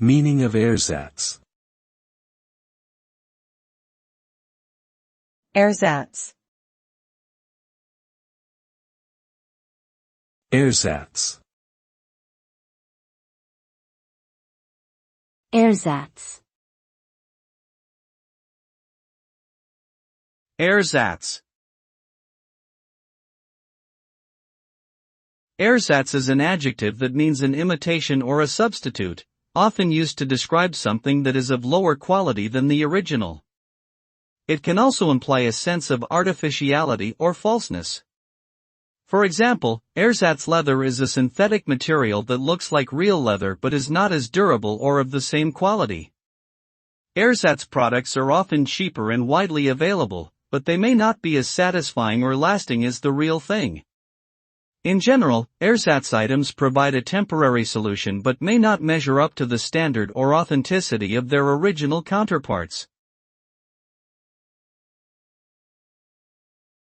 Meaning of ersatz. Ersatz. Ersatz. Ersatz. Ersatz. Ersatz is an adjective that means an imitation or a substitute, often used to describe something that is of lower quality than the original. It can also imply a sense of artificiality or falseness. For example, ersatz leather is a synthetic material that looks like real leather but is not as durable or of the same quality. Ersatz products are often cheaper and widely available, but they may not be as satisfying or lasting as the real thing. In general, ersatz items provide a temporary solution but may not measure up to the standard or authenticity of their original counterparts.